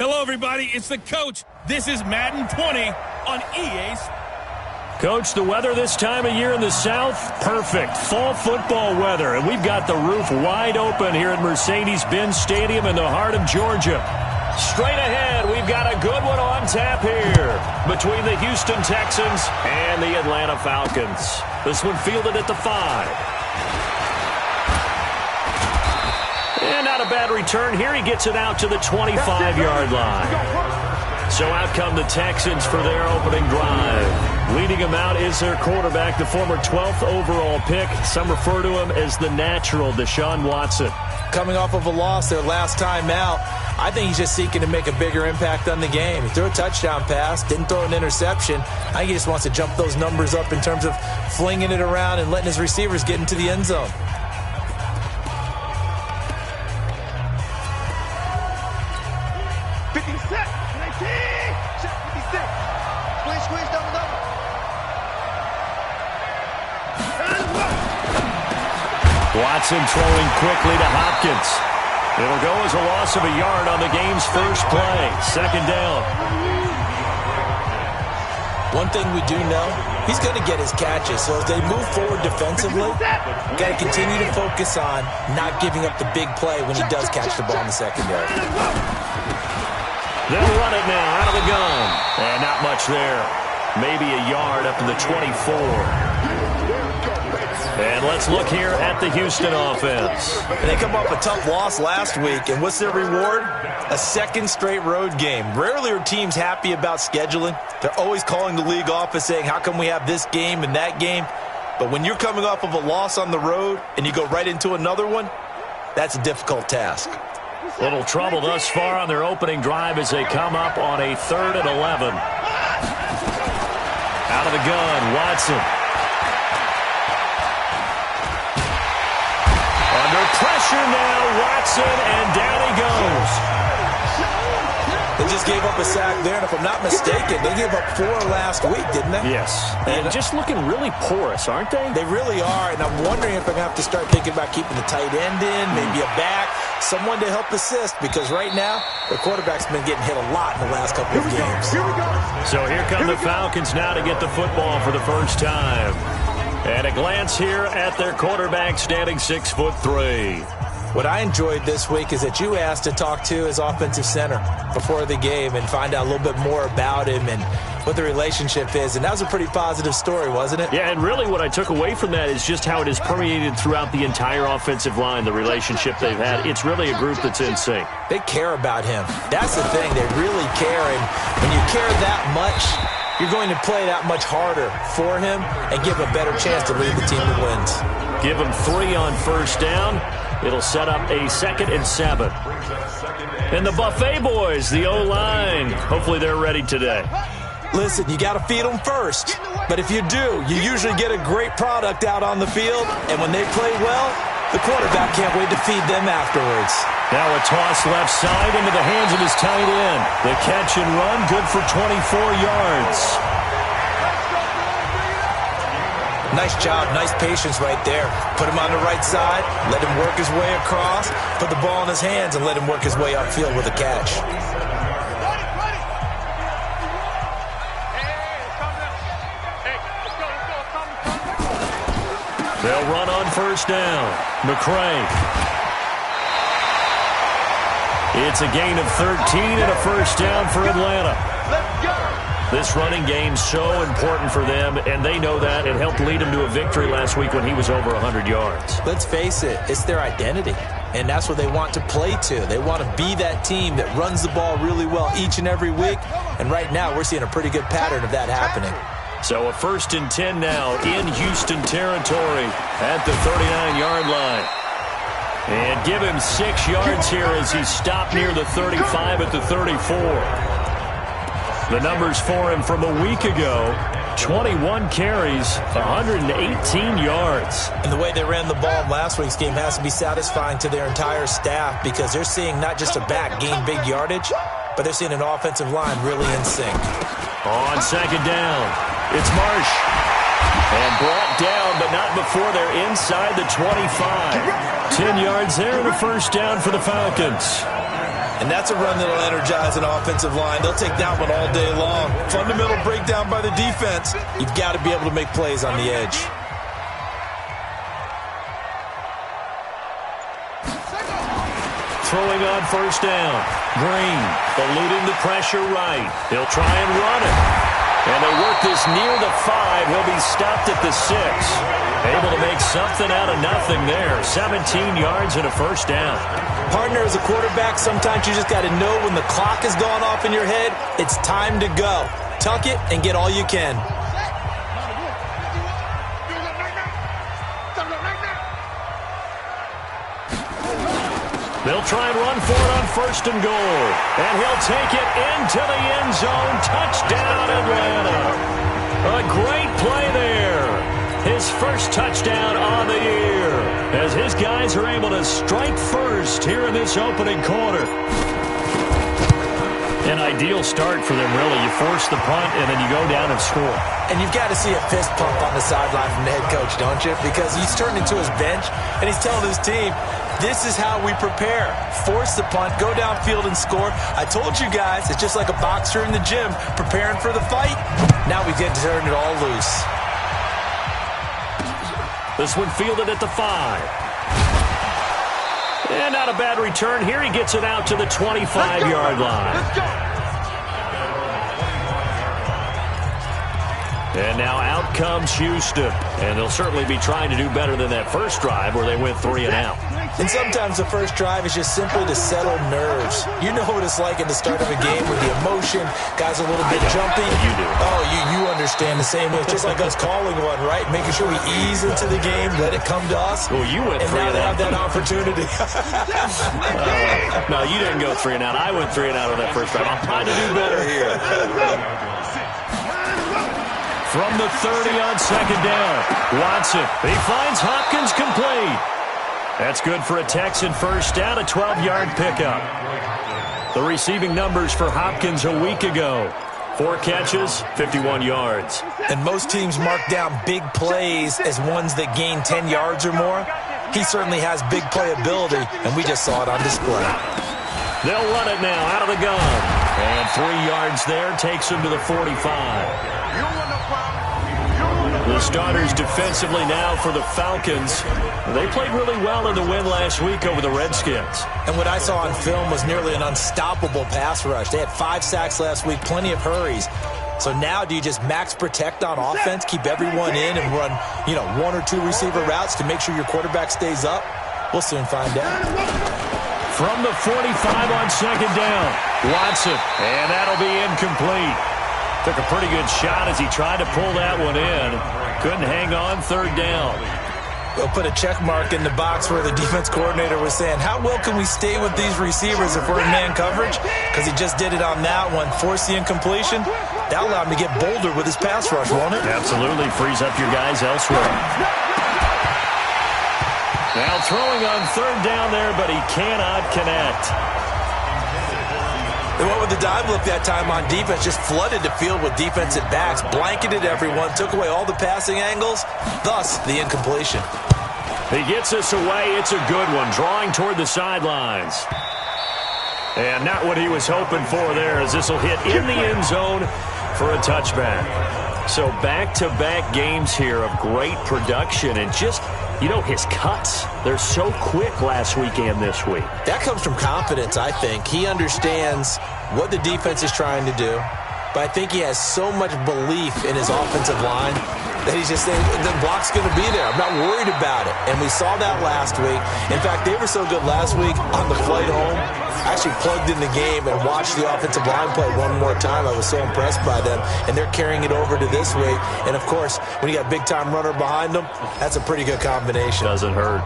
Hello, everybody. It's the coach. This is Madden 20 on EA. Coach, the weather this time of year in the South, perfect. Fall football weather, and we've got the roof wide open here at Mercedes-Benz Stadium in the heart of Georgia. Straight ahead, we've got a good one on tap here between the Houston Texans and the Atlanta Falcons. This one fielded at the 5. And not a bad return here. He gets it out to the 25-yard line. So out come the Texans for their opening drive. Leading him out is their quarterback, the former 12th overall pick. Some refer to him as the natural, Deshaun Watson. Coming off of a loss their last time out, I think he's just seeking to make a bigger impact on the game. He threw a touchdown pass, didn't throw an interception. I think he just wants to jump those numbers up in terms of flinging it around and letting his receivers get into the end zone. Watson throwing quickly to Hopkins. It'll go as a loss of a yard on the game's first play. Second down. One thing we do know, he's going to get his catches. So as they move forward defensively, got to continue to focus on not giving up the big play when he does catch the ball in the secondary. They'll run it now out of the gun. And not much there. Maybe a yard up to the 24. And let's look here at the Houston offense. They come off a tough loss last week, and what's their reward? A second straight road game. Rarely are teams happy about scheduling. They're always calling the league office saying, how come we have this game and that game? But when you're coming off of a loss on the road and you go right into another one, that's a difficult task. Little trouble thus far on their opening drive as they come up on a 3rd and 11. Out of the gun, Watson. Under pressure now, Watson, and down he goes. They just gave up a sack there, and if I'm not mistaken, they gave up 4 last week, didn't they? Yes. And just looking really porous, aren't they? They really are, and I'm wondering if they're going to have to start thinking about keeping the tight end in, maybe a back, someone to help assist, because right now, their quarterback's been getting hit a lot in the last couple of games. So here come the Falcons now to get the football for the first time. And a glance here at their quarterback standing 6'3". What I enjoyed this week is that you asked to talk to his offensive center before the game and find out a little bit more about him and what the relationship is. And that was a pretty positive story, wasn't it? Yeah, and really what I took away from that is just how it has permeated throughout the entire offensive line, the relationship they've had. It's really a group that's in sync. They care about him. That's the thing. They really care. And when you care that much, you're going to play that much harder for him and give him a better chance to lead the team to wins. Give him 3 on first down. It'll set up a 2nd and 7. And the Buffet boys, the O-line, hopefully they're ready today. Listen, you got to feed them first. But if you do, you usually get a great product out on the field. And when they play well, the quarterback can't wait to feed them afterwards. Now a toss left side into the hands of his tight end. The catch and run, good for 24 yards. Nice job, nice patience right there. Put him on the right side, let him work his way across, put the ball in his hands, and let him work his way upfield with a catch. They'll run on first down. McCray. It's a gain of 13 and a first down for Atlanta. Let's go. This running game's so important for them, and they know that. It helped lead them to a victory last week when he was over 100 yards. Let's face it, it's their identity, and that's what they want to play to. They want to be that team that runs the ball really well each and every week, and right now we're seeing a pretty good pattern of that happening. So a 1st and 10 now in Houston territory at the 39-yard line. And give him 6 yards here as he stopped near the 35 at the 34. The numbers for him from a week ago, 21 carries, 118 yards. And the way they ran the ball in last week's game has to be satisfying to their entire staff because they're seeing not just a back gain big yardage, but they're seeing an offensive line really in sync. On 2nd down, it's Marsh. And brought down, but not before they're inside the 25. 10 yards there and a first down for the Falcons. And that's a run that'll energize an offensive line. They'll take that one all day long. Fundamental breakdown by the defense. You've got to be able to make plays on the edge. Throwing on first down. Green eluding the pressure right. He'll try and run it. And they work this near the 5. He'll be stopped at the 6. Able to make something out of nothing there. 17 yards and a first down. Partner, as a quarterback, sometimes you just got to know when the clock has gone off in your head, it's time to go. Tuck it and get all you can. They'll try and run for it on first and goal. And he'll take it into the end zone. Touchdown, Atlanta. A great play there. His first touchdown on the year as his guys are able to strike first here in this opening quarter. An ideal start for them, really. You force the punt, and then you go down and score. And you've got to see a fist pump on the sideline from the head coach, don't you? Because he's turned into his bench, and he's telling his team, this is how we prepare. Force the punt, go downfield and score. I told you guys, it's just like a boxer in the gym preparing for the fight. Now we get to turn it all loose. This one fielded at the 5. And not a bad return here. He gets it out to the 25-yard line. And now out comes Houston. And they'll certainly be trying to do better than that first drive where they went 3 and out. And sometimes the first drive is just simply to settle nerves. You know what it's like at the start of a game with the emotion, guys are a little bit jumpy. You do. Oh, you understand the same way. It's just like us calling one, right? Making sure we ease into the game, let it come to us. Well, you went 3 and out. And now they have that opportunity. No, you didn't go 3 and out. I went 3 and out on that first drive. I'm trying to do better here. From the 30 on second down, Watson. He finds Hopkins complete. That's good for a Texan first down, a 12-yard pickup. The receiving numbers for Hopkins a week ago. 4 catches, 51 yards. And most teams mark down big plays as ones that gain 10 yards or more. He certainly has big playability, and we just saw it on display. They'll run it now out of the gun. And 3 yards there takes him to the 45. The starters defensively now for the Falcons. They played really well in the win last week over the Redskins. And what I saw on film was nearly an unstoppable pass rush. They had 5 sacks last week, plenty of hurries. So now do you just max protect on offense, keep everyone in and run, 1 or 2 receiver routes to make sure your quarterback stays up? We'll soon find out. From the 45 on second down, Watson, and that'll be incomplete. Took a pretty good shot as he tried to pull that one in. Couldn't hang on third down. We'll put a check mark in the box where the defense coordinator was saying, how well can we stay with these receivers if we're in man coverage? Because he just did it on that one. Force the incompletion. That'll allow him to get bolder with his pass rush, won't it? Absolutely. Frees up your guys elsewhere. Now throwing on third down there, but he cannot connect. They went with the dive look that time on defense, just flooded the field with defensive backs, blanketed everyone, took away all the passing angles, thus the incompletion. He gets us away. It's a good one, drawing toward the sidelines. And not what he was hoping for there, as this will hit in the end zone for a touchback. So back-to-back games here of great production and just, his cuts. They're so quick last week and this week. That comes from confidence, I think. He understands what the defense is trying to do, but I think he has so much belief in his offensive line that he's just saying, the block's going to be there. I'm not worried about it. And we saw that last week. In fact, they were so good last week on the flight home. I actually plugged in the game and watched the offensive line play one more time. I was so impressed by them. And they're carrying it over to this week. And, of course, when you got a big-time runner behind them, that's a pretty good combination. Doesn't hurt.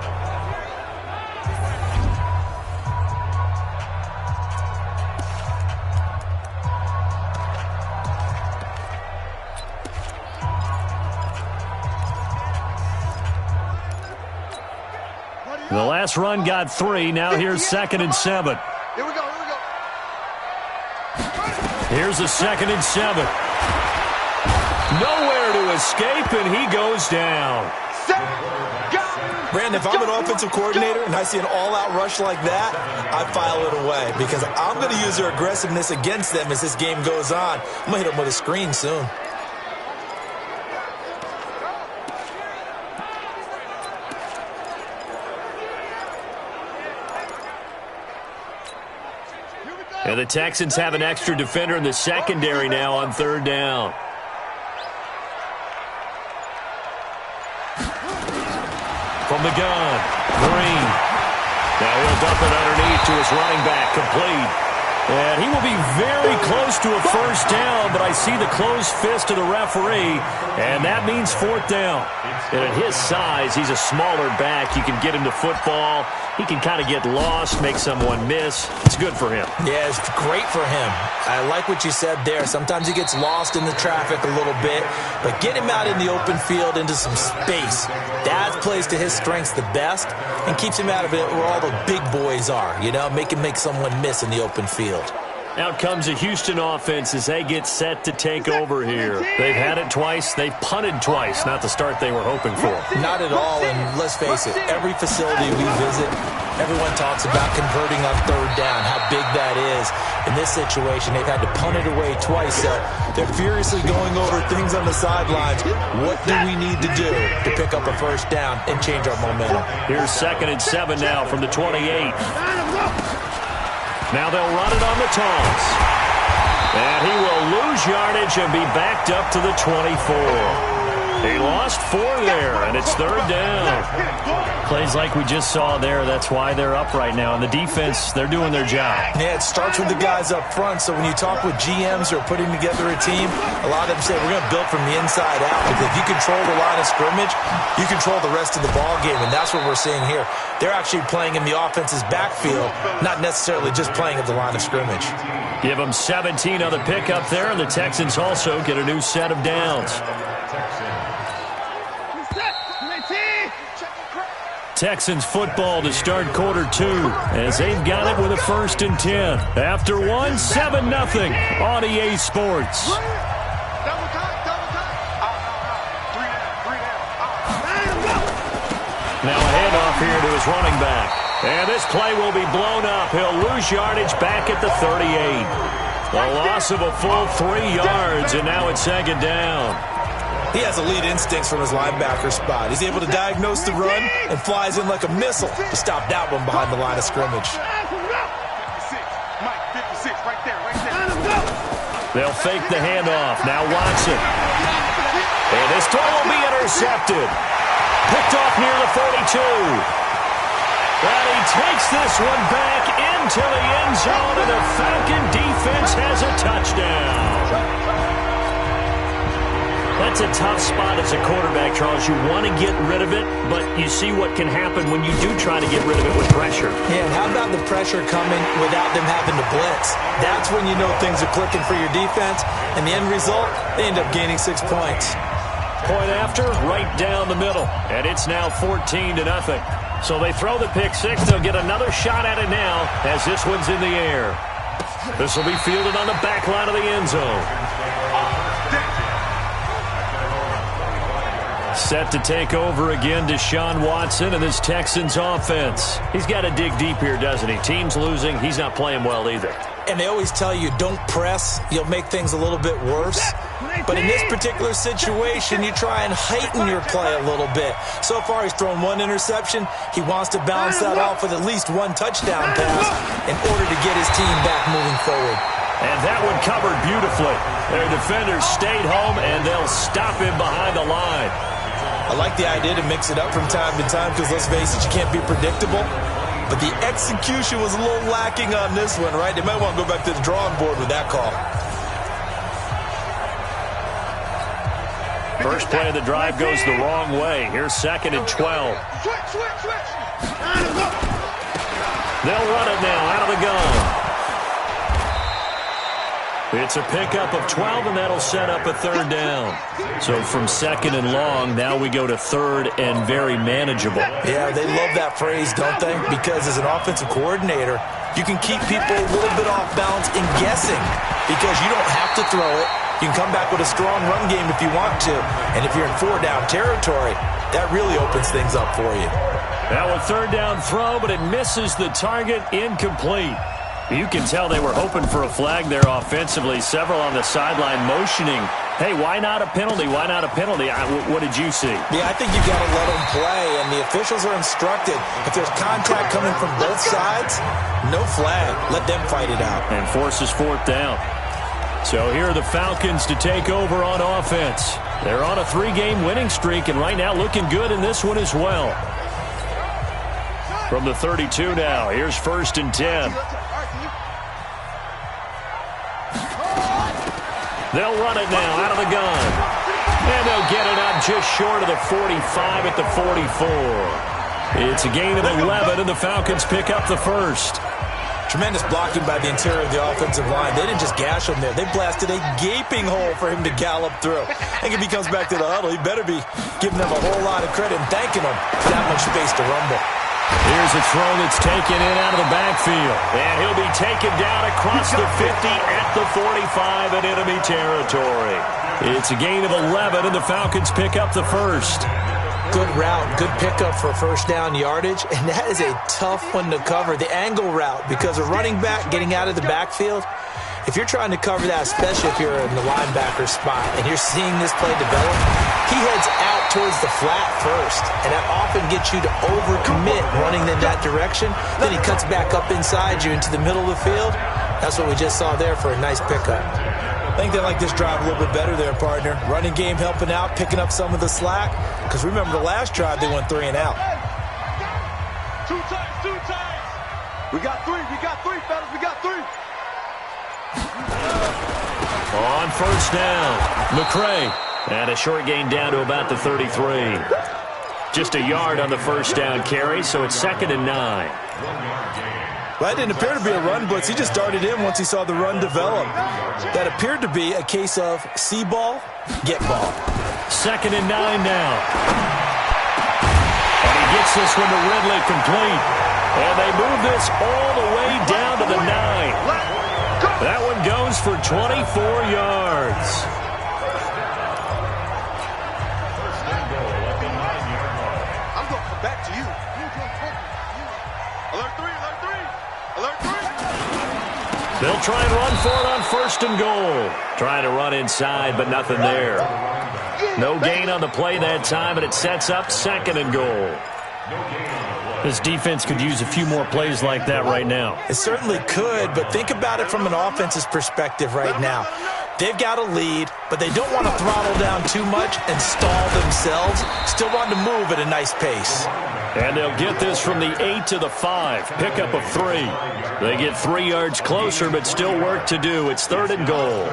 The last run got 3. Now here's 2nd and 7. Here we go. Here's a 2nd and 7. Nowhere to escape, and he goes down. Brandon, if I'm an offensive coordinator and I see an all-out rush like that, I file it away because I'm going to use their aggressiveness against them as this game goes on. I'm going to hit them with a screen soon. And the Texans have an extra defender in the secondary now on third down. From the gun, Green. Now he'll dump it underneath to his running back, complete. And he will be very close to a first down, but I see the closed fist of the referee, and that means fourth down. And at his size, he's a smaller back. You can get him to football. He can kind of get lost, make someone miss. It's good for him. Yeah, it's great for him. I like what you said there. Sometimes he gets lost in the traffic a little bit, but get him out in the open field into some space. That plays to his strengths the best and keeps him out of it where all the big boys are, you know, make someone miss in the open field. Out comes a Houston offense as they get set to take over here. They've had it twice. They've punted twice. Not the start they were hoping for. Not at all, and let's face it, every facility we visit, everyone talks about converting on third down, how big that is. In this situation, they've had to punt it away twice, so they're furiously going over things on the sidelines. What do we need to do to pick up a first down and change our momentum? Here's 2nd and 7 now from the 28. Now they'll run it on the toss. And he will lose yardage and be backed up to the 24. He lost 4 there, and it's third down. Plays like we just saw there, that's why they're up right now. And the defense, they're doing their job. Yeah, it starts with the guys up front. So when you talk with GMs who are putting together a team, a lot of them say we're going to build from the inside out. Because if you control the line of scrimmage, you control the rest of the ball game, and that's what we're seeing here. They're actually playing in the offense's backfield, not necessarily just playing at the line of scrimmage. Give them 17 on the pickup there, and the Texans also get a new set of downs. Texans football to start quarter 2 as they've got it with a 1st and 10. After 1, 7-0 on EA Sports. Now a handoff here to his running back. And this play will be blown up. He'll lose yardage back at the 38. The loss of a full 3 yards, and now it's 2nd down. He has elite instincts from his linebacker spot. He's able to diagnose the run and flies in like a missile to stop that one behind the line of scrimmage. They'll fake the handoff. Now Watson. And this throw will be intercepted. Picked off near the 42. And he takes this one back into the end zone, and the Falcon defense has a touchdown. That's a tough spot as a quarterback, Charles. You want to get rid of it, but you see what can happen when you do try to get rid of it with pressure. Yeah, and how about the pressure coming without them having to blitz? That's when you know things are clicking for your defense, and the end result, they end up gaining 6 points. Point after, right down the middle, and it's now 14-0. So they throw the pick 6. They'll get another shot at it now as this one's in the air. This will be fielded on the back line of the end zone. Set to take over again, Deshaun Watson and this Texans offense. He's got to dig deep here, doesn't he? Team's losing. He's not playing well either. And they always tell you, don't press. You'll make things a little bit worse. But in this particular situation, you try and heighten your play a little bit. So far, he's thrown 1 interception. He wants to balance that off with at least 1 touchdown pass in order to get his team back moving forward. And that one covered beautifully. Their defenders stayed home, and they'll stop him behind the line. I like the idea to mix it up from time to time because, let's face it, you can't be predictable. But the execution was a little lacking on this one, right? They might want to go back to the drawing board with that call. First play of the drive goes the wrong way. Here's 2nd and 12. They'll run it now out of the gun. It's a pickup of 12, and that'll set up a 3rd down. So from 2nd and long, now we go to 3rd and very manageable. Yeah, they love that phrase, don't they? Because as an offensive coordinator, you can keep people a little bit off balance and guessing because you don't have to throw it. You can come back with a strong run game if you want to. And if you're in 4-down territory, that really opens things up for you. Now a third down throw, but it misses the target, incomplete. You can tell they were hoping for a flag there offensively. Several on the sideline motioning, hey, why not a penalty? Why not a penalty? What did you see? Yeah, I think you got to let them play, and the officials are instructed. If there's contact coming from both sides, no flag. Let them fight it out. And forces fourth down. So here are the Falcons to take over on offense. They're on a 3-game winning streak, and right now looking good in this one as well. From the 32 now, here's 1st and 10. They'll run it now out of the gun. And they'll get it out just short of the 45 at the 44. It's a gain of 11, and the Falcons pick up the first. Tremendous blocking by the interior of the offensive line. They didn't just gash him there. They blasted a gaping hole for him to gallop through. I think if he comes back to the huddle, he better be giving them a whole lot of credit and thanking them for that much space to rumble. Here's a throw that's taken in out of the backfield. And he'll be taken down across the 50 at the 45 in enemy territory. It's a gain of 11, and the Falcons pick up the first. Good route, good pickup for first down yardage, and that is a tough one to cover. The angle route, because a running back getting out of the backfield, if you're trying to cover that, especially if you're in the linebacker spot and you're seeing this play develop, he heads out towards the flat first, and that often gets you to overcommit running in that direction. Then he cuts back up inside you into the middle of the field. That's what we just saw there for a nice pickup. I think they like this drive a little bit better there, partner. Running game helping out, picking up some of the slack. Because remember, the last drive, they went 3 and out. Two times. We got three, fellas. We got three. On first down, McCray. And a short gain down to about the 33. Just a yard on the first down carry, so it's 2nd and 9. Well, that didn't appear to be a run blitz. He just darted in once he saw the run develop. That appeared to be a case of see ball, get ball. 2nd and 9 now. And he gets this one to Ridley complete. And they move this all the way down to the 9. That one goes for 24 yards. I'm going to come back to you. Alert 3. They'll try and run for it on 1st and goal. Trying to run inside, but nothing there. No gain on the play that time, and it sets up 2nd and goal. This defense could use a few more plays like that right now. It certainly could, but think about it from an offense's perspective right now. They've got a lead, but they don't want to throttle down too much and stall themselves. Still want to move at a nice pace. And they'll get this from the 8 to the 5. Pickup of 3. They get 3 yards closer, but still work to do. It's 3rd and goal.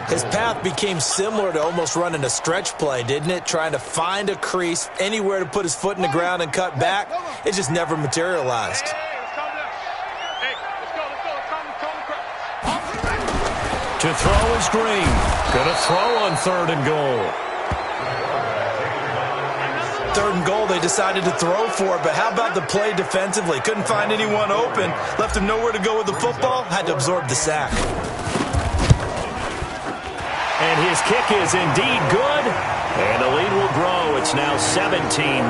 His path became similar to almost running a stretch play, didn't it? Trying to find a crease, anywhere to put his foot in the ground and cut back. It just never materialized. To throw is Green. Gonna throw on 3rd and goal. 3rd and goal, they decided to throw for it, but how about the play defensively? Couldn't find anyone open, left him nowhere to go with the football, had to absorb the sack. And his kick is indeed good, and the lead will grow. It's now 17-0.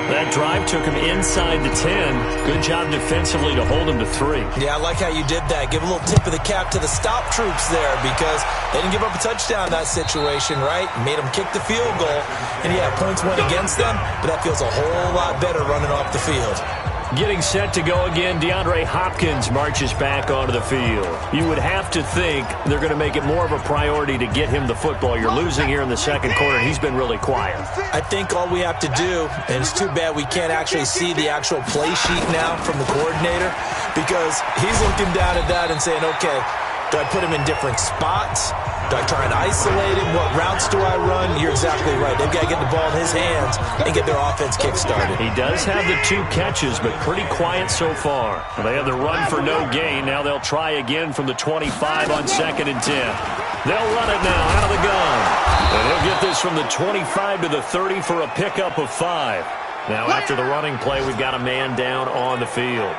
That drive took him inside the 10. Good job defensively to hold him to 3. Yeah, I like how you did that. Give a little tip of the cap to the stop troops there because they didn't give up a touchdown in that situation, right? Made them kick the field goal. And, yeah, points went against them, but that feels a whole lot better running off the field. Getting set to go again, DeAndre Hopkins marches back onto the field. You would have to think they're going to make it more of a priority to get him the football. You're losing here in the 2nd quarter, and he's been really quiet. I think all we have to do, and it's too bad we can't actually see the actual play sheet now from the coordinator, because he's looking down at that and saying, okay, do I put him in different spots? Do I try and isolate him? What routes do I run? You're exactly right. They've got to get the ball in his hands and get their offense kick-started. He does have the 2 catches, but pretty quiet so far. They have the run for no gain. Now they'll try again from the 25 on 2nd and 10. They'll run it now out of the gun. And he'll get this from the 25 to the 30 for a pickup of 5. Now after the running play, we've got a man down on the field.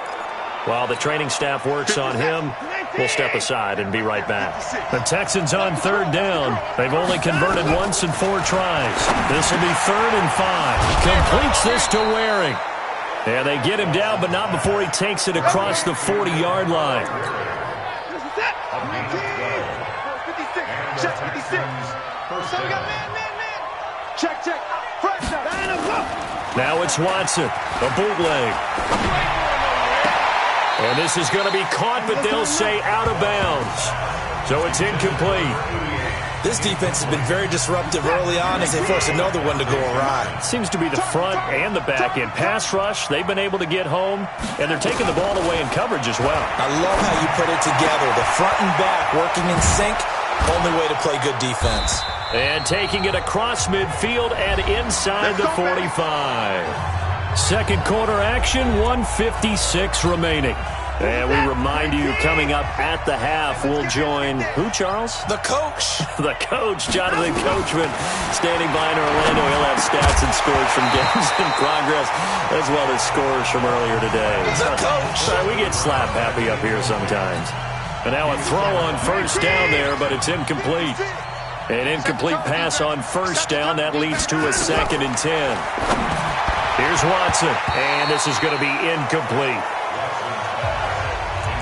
While the training staff works on him, We'll step aside and be right back. The Texans on third down. They've only converted once in 4 tries. This will be 3rd and 5. Completes this to Waring. And they get him down, but not before he takes it across the 40-yard line. Check, 56. So we got man. Check. Fresh out. Now it's Watson. A bootleg. And this is going to be caught, but they'll say out of bounds. So it's incomplete. This defense has been very disruptive early on as they force another one to go awry. Seems to be the front and the back end. Pass rush, they've been able to get home, and they're taking the ball away in coverage as well. I love how you put it together. The front and back working in sync, only way to play good defense. And taking it across midfield and inside the 45. Second quarter action, 1:56 remaining. And we remind you, coming up at the half, we'll join who, Charles? The coach. The coach, Jonathan Coachman, standing by in Orlando. He'll have stats and scores from games in progress, as well as scores from earlier today. The coach. We get slap happy up here sometimes. And now a throw on first down there, but it's incomplete. An incomplete pass on first down. That leads to a 2nd and 10. Here's Watson, and this is going to be incomplete.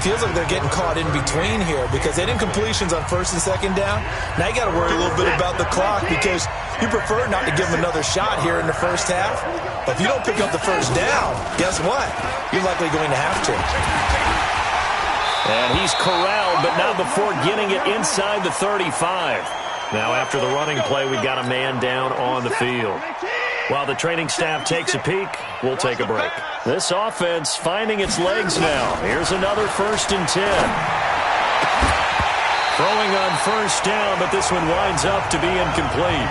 Feels like they're getting caught in between here because they did incompletions on 1st and 2nd down. Now you got to worry a little bit about the clock because you prefer not to give them another shot here in the first half. But if you don't pick up the first down, guess what? You're likely going to have to. And he's corralled, but not before getting it inside the 35. Now after the running play, we've got a man down on the field. While the training staff takes a peek, we'll take a break. This offense finding its legs now. Here's another 1st and 10. Throwing on first down, but this one winds up to be incomplete.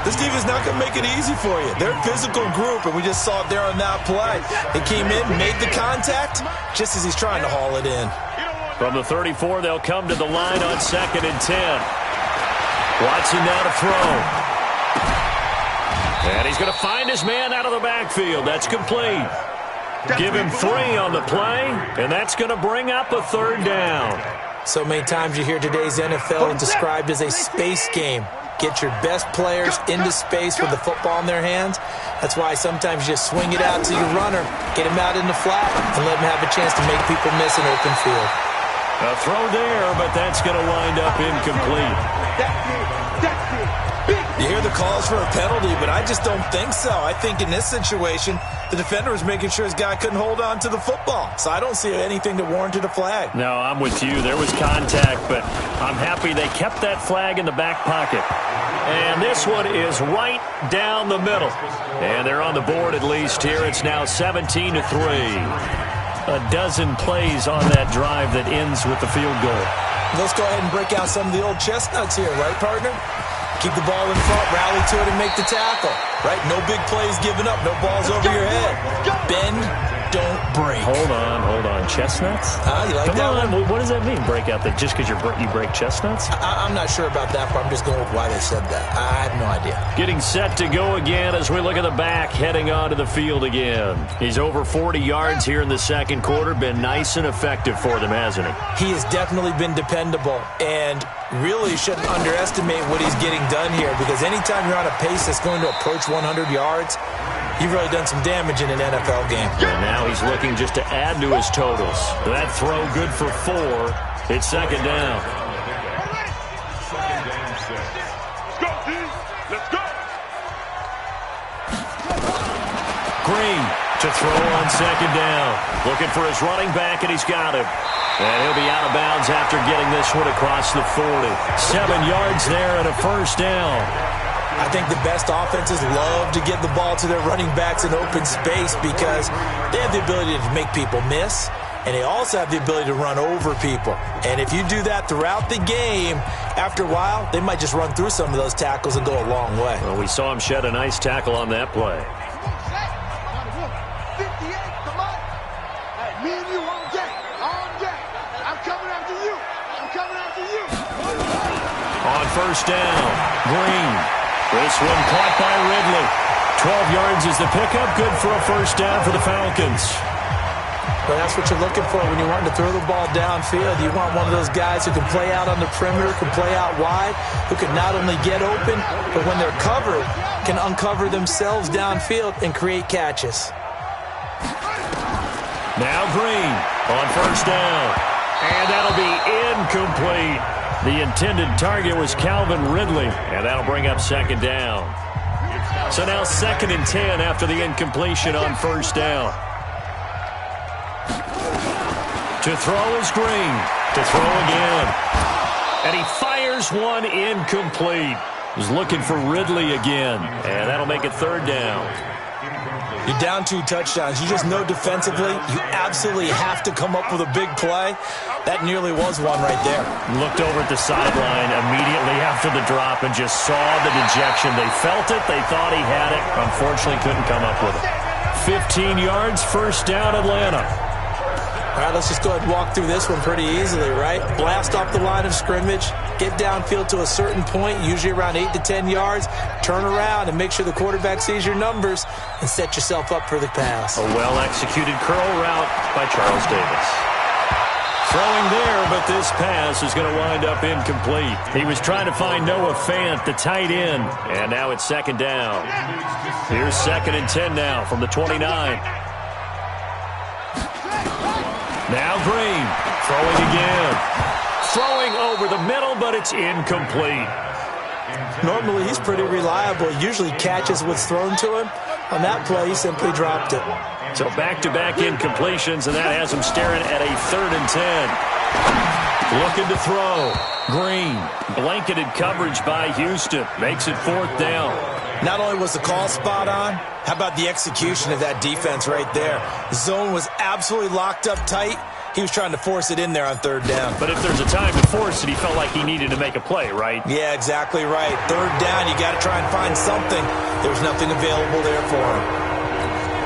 This defense is not going to make it easy for you. They're a physical group, and we just saw it there on that play. They came in, made the contact, just as he's trying to haul it in. From the 34, they'll come to the line on 2nd and 10. Watson now to throw. And he's going to find his man out of the backfield. That's complete. Give him 3 on the play, and that's going to bring up a 3rd down. So many times you hear today's NFL described as a space game. Get your best players into space with the football in their hands. That's why sometimes you just swing it out to your runner, get him out in the flat, and let him have a chance to make people miss an open field. A throw there, but that's going to wind up incomplete. You hear the calls for a penalty, but I just don't think so. I think in this situation, the defender was making sure his guy couldn't hold on to the football. So I don't see anything that warranted a flag. No, I'm with you. There was contact, but I'm happy they kept that flag in the back pocket. And this one is right down the middle. And they're on the board at least here. It's now 17-3. A dozen plays on that drive that ends with the field goal. Let's go ahead and break out some of the old chestnuts here, right, partner? Keep the ball in front, rally to it, and make the tackle. Right? No big plays given up, no balls over your head. Bend, don't break. Hold on. Chestnuts? You like Come that on. one? What does that mean, break out? That just because you break chestnuts? I'm not sure about that, but I'm just going with why they said that. I have no idea. Getting set to go again as we look at the back, heading onto the field again. He's over 40 yards here in the second quarter. Been nice and effective for them, hasn't he? He has definitely been dependable, and really shouldn't underestimate what he's getting done here, because anytime you're on a pace that's going to approach 100 yards, you've really done some damage in an NFL game. And now he's looking just to add to his totals. That throw good for 4. It's 2nd down. Let's go. Green to throw on 2nd down. Looking for his running back, and he's got him. And he'll be out of bounds after getting this one across the 40. 7 yards there and a 1st down. I think the best offenses love to get the ball to their running backs in open space because they have the ability to make people miss, and they also have the ability to run over people. And if you do that throughout the game, after a while, they might just run through some of those tackles and go a long way. Well, we saw him shed a nice tackle on that play. 58, come on. Hey, me and you on deck. On deck. I'm coming after you. I'm coming after you. On 1st down, Green. This one caught by Ridley. 12 yards is the pickup. Good for a 1st down for the Falcons. But that's what you're looking for when you're wanting to throw the ball downfield. You want one of those guys who can play out on the perimeter, can play out wide, who can not only get open, but when they're covered, can uncover themselves downfield and create catches. Now Green on first down. And that'll be incomplete. The intended target was Calvin Ridley, and that'll bring up second down. So now 2nd and 10 after the incompletion on first down. To throw is Green. To throw again. And he fires one incomplete. He's looking for Ridley again. And that'll make it 3rd down. You're down 2 touchdowns. You just know defensively you absolutely have to come up with a big play. That nearly was one right there. Looked over at the sideline immediately after the drop and just saw the dejection. They felt it. They thought he had it. Unfortunately, couldn't come up with it. 15 yards, first down, Atlanta. All right, let's just go ahead and walk through this one pretty easily, right? Blast off the line of scrimmage, get downfield to a certain point, usually around 8 to 10 yards, turn around and make sure the quarterback sees your numbers and set yourself up for the pass. A well-executed curl route by Charles Davis. Throwing there, but this pass is going to wind up incomplete. He was trying to find Noah Fant, the tight end, and now it's 2nd down. Here's 2nd and 10 now from the 29. Now Green, throwing again. Throwing over the middle, but it's incomplete. Normally, he's pretty reliable. He usually catches what's thrown to him. On that play, he simply dropped it. So back-to-back incompletions, and that has him staring at a 3rd and 10. Looking to throw. Green, blanketed coverage by Houston. Makes it 4th down. Not only was the call spot on, how about the execution of that defense right there? The zone was absolutely locked up tight. He was trying to force it in there on 3rd down. But if there's a time to force it, he felt like he needed to make a play, right? Yeah, exactly right. 3rd down, you got to try and find something. There's nothing available there for him.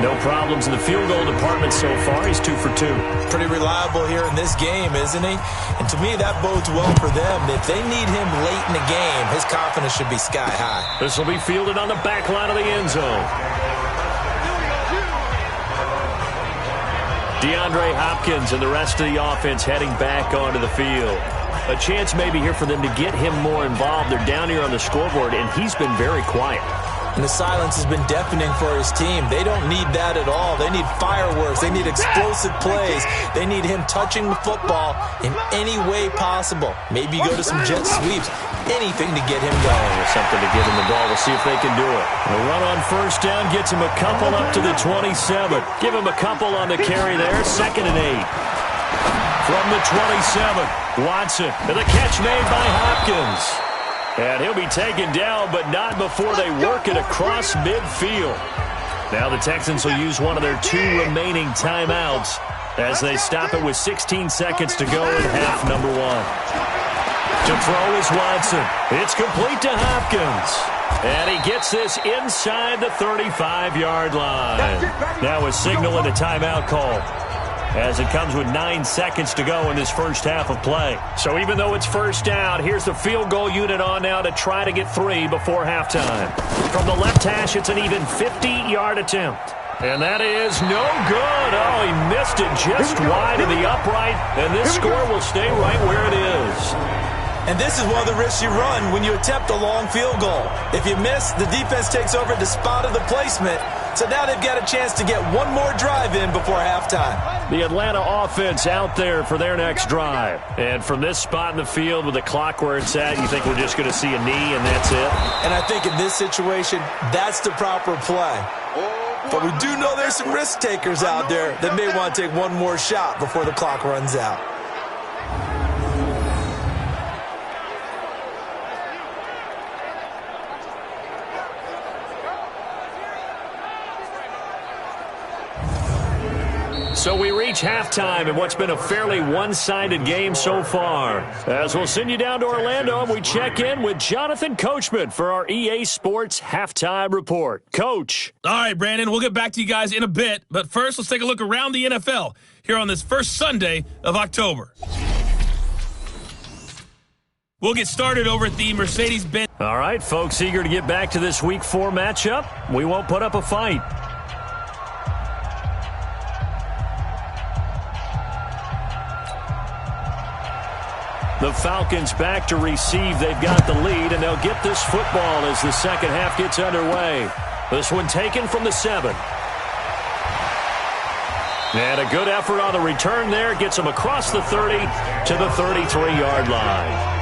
No problems in the field goal department so far. He's 2 for 2. Pretty reliable here in this game, isn't he? And to me, that bodes well for them. If they need him late in the game, his confidence should be sky high. This will be fielded on the back line of the end zone. DeAndre Hopkins and the rest of the offense heading back onto the field. A chance maybe here for them to get him more involved. They're down here on the scoreboard, and he's been very quiet. And the silence has been deafening for his team. They don't need that at all. They need fireworks. They need explosive plays. They need him touching the football in any way possible. Maybe go to some jet sweeps. Anything to get him going. There's something to get him the ball. We'll see if they can do it. The run on first down gets him a couple up to the 27. Give him a couple on the carry there. 2nd and 8. From the 27, Watson. And the catch made by Hopkins. And he'll be taken down, but not before they work it across midfield. Now the Texans will use one of their 2 remaining timeouts as they stop it with 16 seconds to go in half number 1. To throw is Watson. It's complete to Hopkins. And he gets this inside the 35-yard line. Now a signal and a timeout call, as it comes with 9 seconds to go in this first half of play. So even though it's first down, here's the field goal unit on now to try to get 3 before halftime. From the left hash, it's an even 50-yard attempt. And that is no good. Oh, he missed it just wide of the upright, and this score will stay right where it is. And this is one of the risks you run when you attempt a long field goal. If you miss, the defense takes over the spot of the placement. So now they've got a chance to get one more drive in before halftime. The Atlanta offense out there for their next drive. And from this spot in the field with the clock where it's at, you think we're just going to see a knee and that's it? And I think in this situation, that's the proper play. But we do know there's some risk takers out there that may want to take one more shot before the clock runs out. So we reach halftime in what's been a fairly one-sided game so far. As we'll send you down to Orlando, and we check in with Jonathan Coachman for our EA Sports Halftime Report. Coach. All right, Brandon, we'll get back to you guys in a bit. But first, let's take a look around the NFL here on this first Sunday of October. We'll get started over at the Mercedes-Benz. All right, folks, eager to get back to this Week 4 matchup. We won't put up a fight. The Falcons back to receive. They've got the lead, and they'll get this football as the second half gets underway. This one taken from the 7. And a good effort on the return there. Gets them across the 30 to the 33-yard line.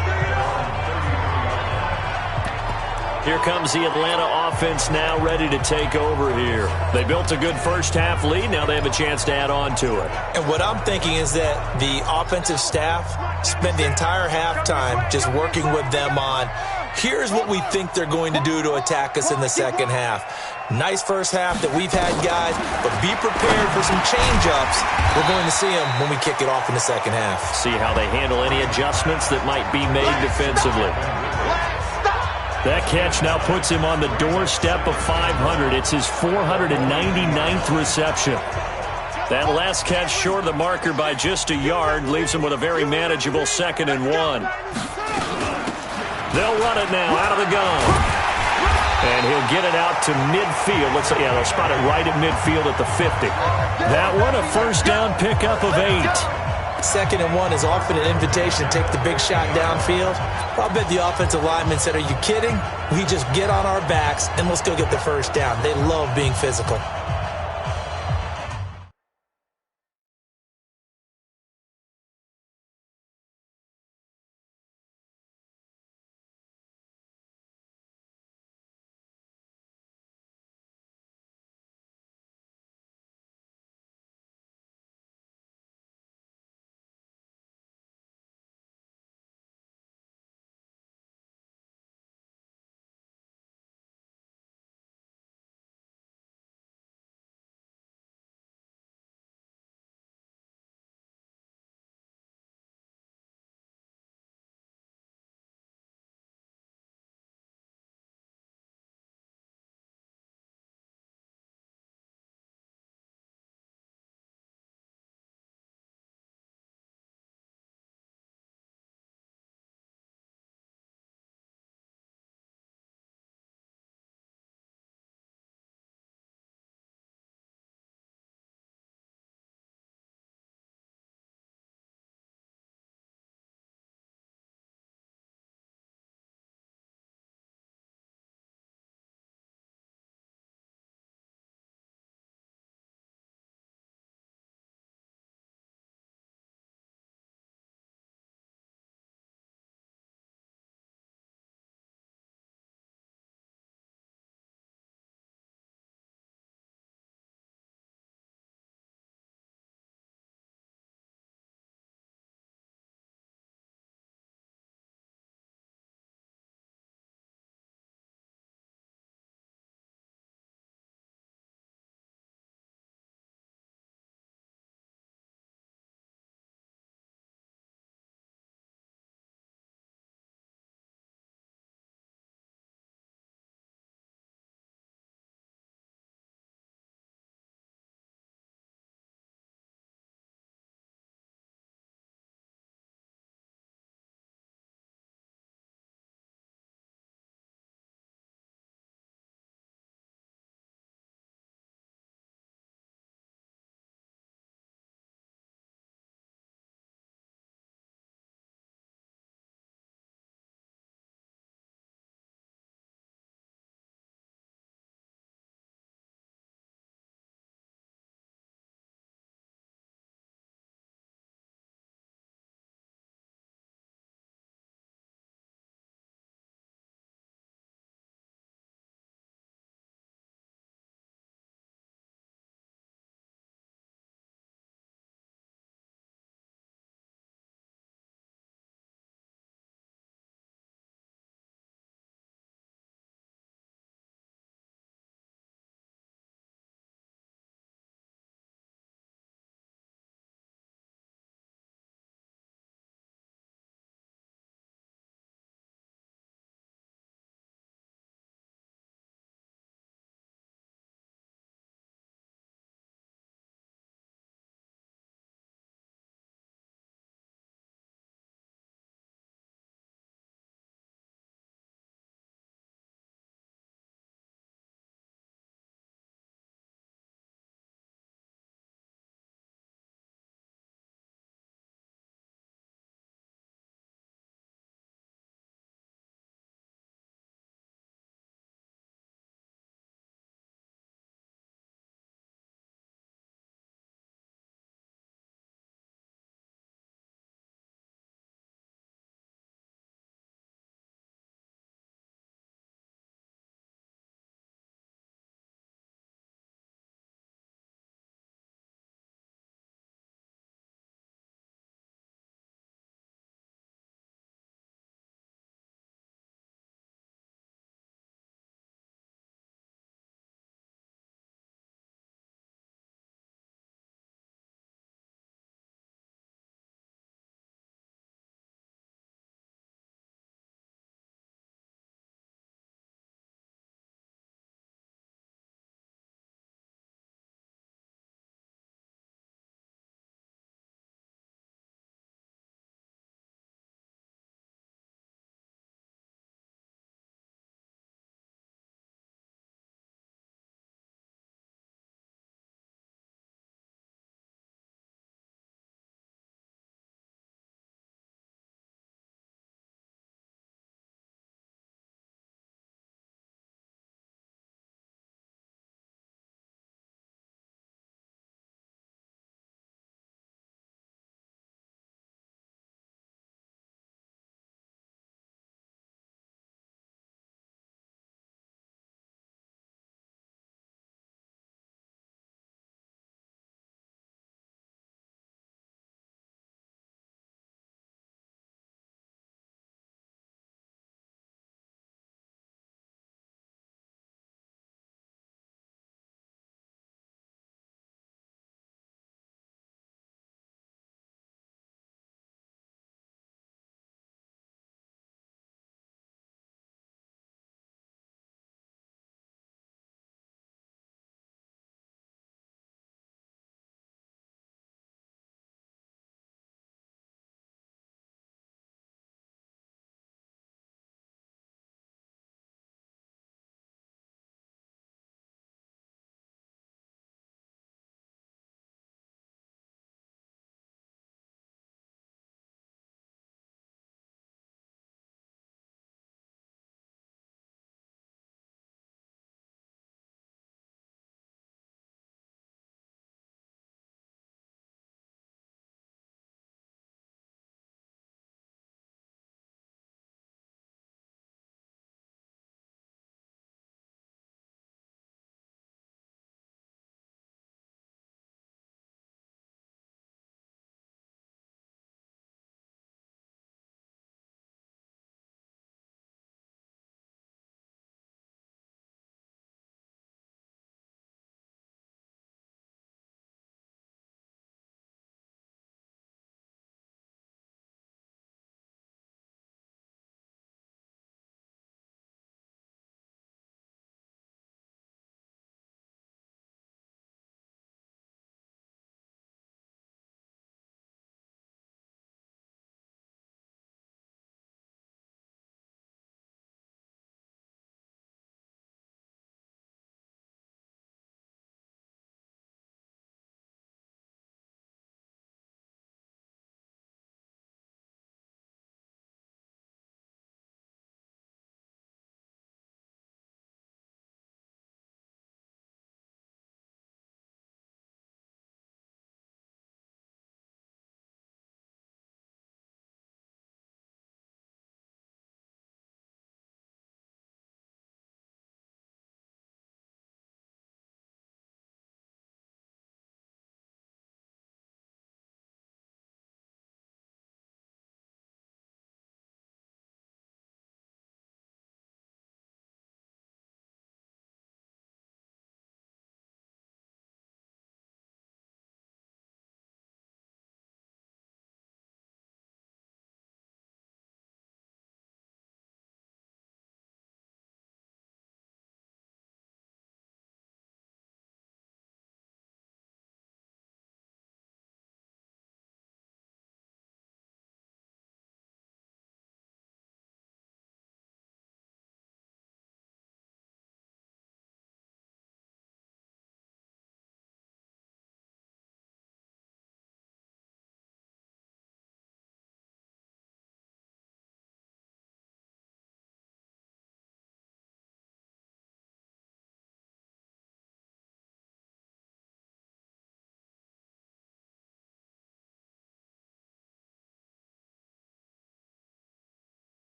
Here comes the Atlanta offense now ready to take over here. They built a good first-half lead. Now they have a chance to add on to it. And what I'm thinking is that the offensive staff spent the entire halftime just working with them on, here's what we think they're going to do to attack us in the second half. Nice first half that we've had, guys, but be prepared for some change-ups. We're going to see them when we kick it off in the second half. See how they handle any adjustments that might be made defensively. That catch now puts him on the doorstep of 500. It's his 499th reception. That last catch short of the marker by just a yard leaves him with a very manageable 2nd and 1. They'll run it now out of the gun. And he'll get it out to midfield. They'll spot it right at midfield at the 50. That one a first down pickup of 8. 2nd and 1 is often an invitation to take the big shot downfield. I'll bet the offensive lineman said, are you kidding? We just get on our backs and let's go get the first down. They love being physical.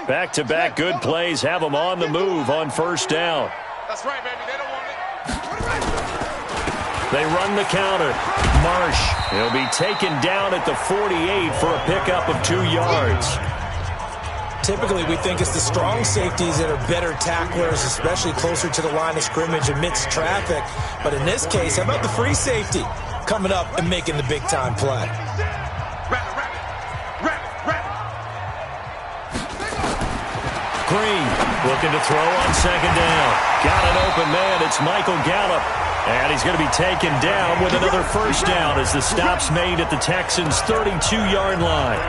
Back-to-back good plays have them on the move on first down. That's right, baby. They don't want it. They run the counter. Marsh, he'll be taken down at the 48 for a pickup of 2 yards. Typically, we think it's the strong safeties that are better tacklers, especially closer to the line of scrimmage amidst traffic. But in this case, how about the free safety coming up and making the big-time play? Green looking to throw on second down. Got an open man. It's Michael Gallup. And he's going to be taken down with another first down as the stop's made at the Texans' 32-yard line.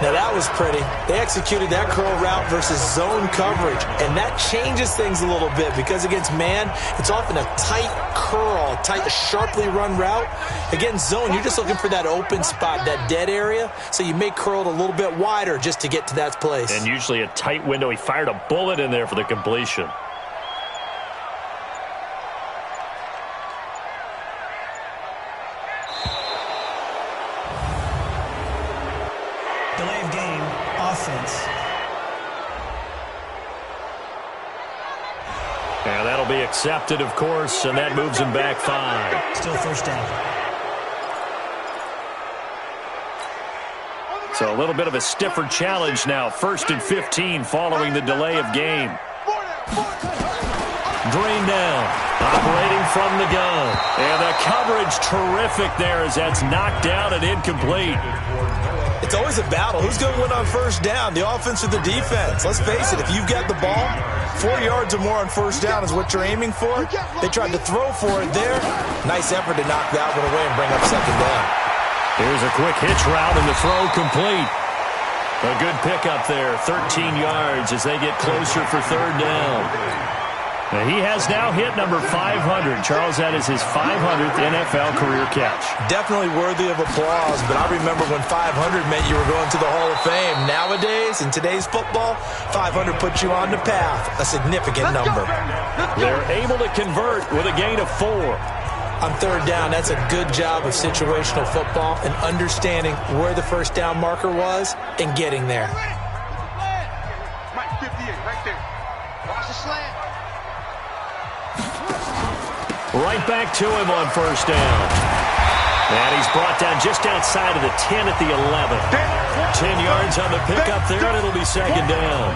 Now that was pretty. They executed that curl route versus zone coverage, and that changes things a little bit because against man, it's often a tight curl, tight, sharply run route. Against zone, you're just looking for that open spot, that dead area, so you may curl it a little bit wider just to get to that place. And usually a tight window. He fired a bullet in there for the completion. Delay of game, offense. And that'll be accepted, of course, and that moves him back 5. Still first down. So a little bit of a stiffer challenge now. 1st and 15 following the delay of game. Green down, operating from the gun. And the coverage terrific there as that's knocked down and incomplete. It's always a battle. Who's going to win on first down, the offense or the defense? Let's face it, if you've got the ball, 4 yards or more on first down is what you're aiming for. They tried to throw for it there. Nice effort to knock that one away and bring up second down. Here's a quick hitch route and the throw complete. A good pickup there, 13 yards as they get closer for third down. Now he has now hit number 500. Charles, that is his 500th NFL career catch. Definitely worthy of applause, but I remember when 500 meant you were going to the Hall of Fame. Nowadays, in today's football, 500 puts you on the path, a significant number. They're able to convert with a gain of 4. On third down, that's a good job of situational football and understanding where the first down marker was and getting there. Right, 58, right there. Watch the slant. Right back to him on first down. And he's brought down just outside of the 10 at the 11. 10 yards on the pickup there, and it'll be second down.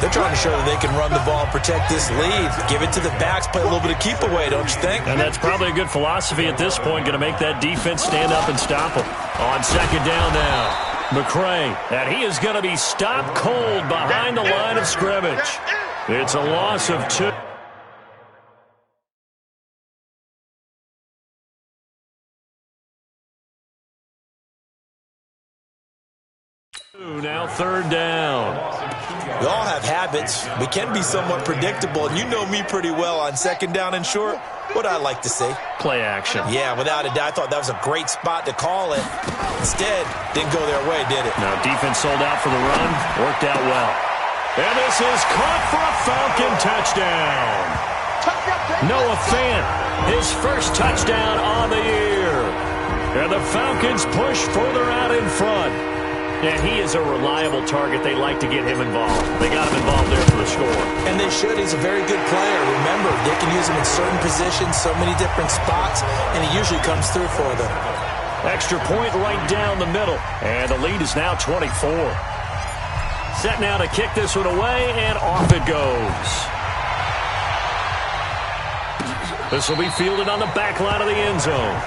They're trying to show that they can run the ball, protect this lead. Give it to the backs, play a little bit of keep away, don't you think? And that's probably a good philosophy at this point, going to make that defense stand up and stop them. On second down now, McCray, and he is going to be stopped cold behind the line of scrimmage. It's a loss of 2. Now third down. We all have habits. We can be somewhat predictable, and you know me pretty well on second down and short. What I like to say? Play action. Yeah, without a doubt. I thought that was a great spot to call it. Instead, didn't go their way, did it? Now defense sold out for the run. Worked out well. And this is caught for a Falcon touchdown. Noah Fant, his first touchdown on the year. And the Falcons push further out in front. And he is a reliable target. They like to get him involved. They got him involved there for the score. And they should. He's a very good player. Remember, they can use him in certain positions, so many different spots, and he usually comes through for them. Extra point right down the middle. And the lead is now 24. Set now to kick this one away, and off it goes. This will be fielded on the back line of the end zone.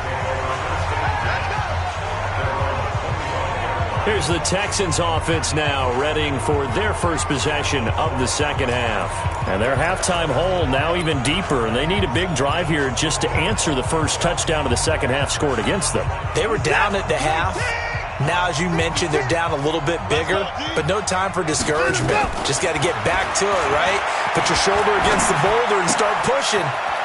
Here's the Texans offense now, readying for their first possession of the second half. And their halftime hole now even deeper, and they need a big drive here just to answer the first touchdown of the second half scored against them. They were down at the half. Now, as you mentioned, they're down a little bit bigger, but no time for discouragement. Just got to get back to it, right? Put your shoulder against the boulder and start pushing.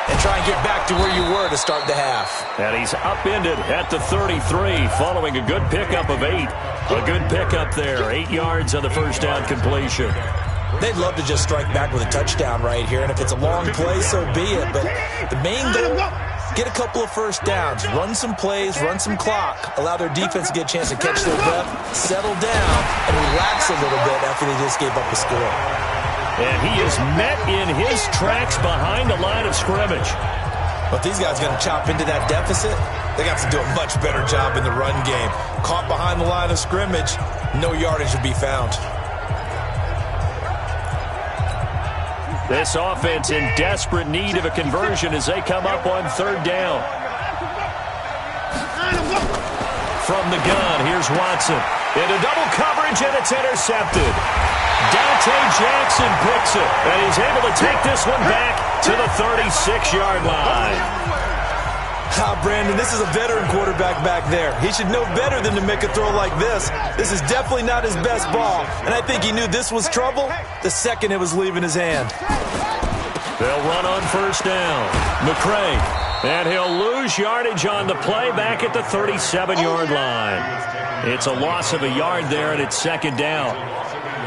And try and get back to where you were to start the half. And he's upended at the 33 following a good pickup of 8. A good pickup there, 8 yards on the first down completion. They'd love to just strike back with a touchdown right here, and if it's a long play, so be it. But the main goal, get a couple of first downs, run some plays, run some clock, allow their defense to get a chance to catch their breath, settle down, and relax a little bit after they just gave up a score. And he is met in his tracks behind the line of scrimmage. But these guys are going to chop into that deficit. They got to do a much better job in the run game. Caught behind the line of scrimmage, no yardage to be found. This offense in desperate need of a conversion as they come up on third down. From the gun, here's Watson. Into double coverage, and it's intercepted. Dante Jackson picks it, and he's able to take this one back to the 36-yard line. Brandon, this is a veteran quarterback back there. He should know better than to make a throw like this. This is definitely not his best ball, and I think he knew this was trouble the second it was leaving his hand. They'll run on first down. McCray, and he'll lose yardage on the play back at the 37-yard line. It's a loss of a yard there, and it's second down.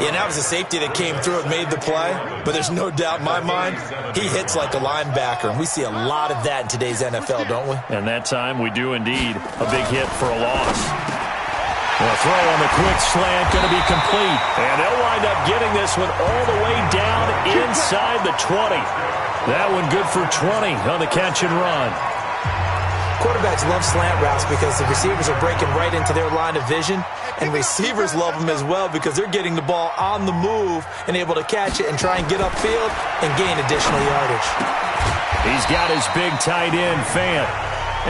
Yeah, and that was a safety that came through and made the play, but there's no doubt in my mind he hits like a linebacker, and we see a lot of that in today's NFL, don't we? And that time we do indeed. A big hit for a loss. The throw on the quick slant going to be complete, and they'll wind up getting this one all the way down inside the 20. That one good for 20 on the catch and run. Quarterbacks love slant routes because the receivers are breaking right into their line of vision, and receivers love them as well because they're getting the ball on the move and able to catch it and try and get upfield and gain additional yardage. He's got his big tight end, Fant,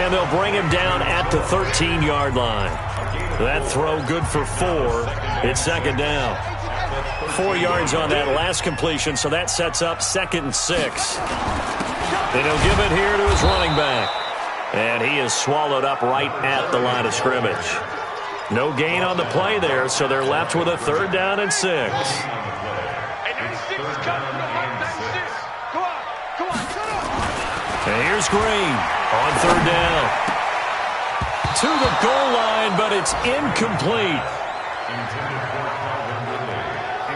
and they'll bring him down at the 13-yard line. That throw good for 4. It's second down. 4 yards on that last completion, so that sets up 2nd and 6. And he'll give it here to his running back. And he is swallowed up right at the line of scrimmage. No gain on the play there, so they're left with a 3rd down and 6. And here's Green on 3rd down. To the goal line, but it's incomplete.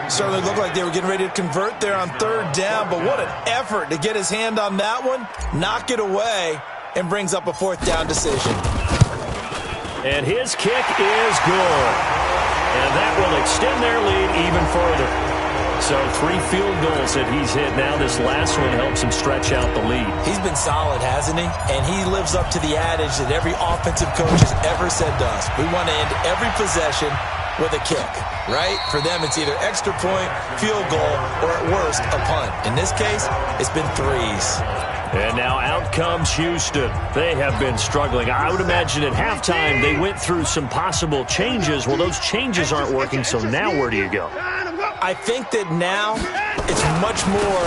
Certainly looked like they were getting ready to convert there on 3rd down, but what an effort to get his hand on that one, knock it away, and brings up a 4th down decision. And his kick is good. And that will extend their lead even further. So 3 field goals that he's hit now. This last one helps him stretch out the lead. He's been solid, hasn't he? And he lives up to the adage that every offensive coach has ever said to us. We want to end every possession with a kick, right? For them, it's either extra point, field goal, or at worst, a punt. In this case, it's been 3s. And now out comes Houston. They have been struggling. I would imagine at halftime they went through some possible changes. Well, those changes aren't working, so now where do you go? I think that now it's much more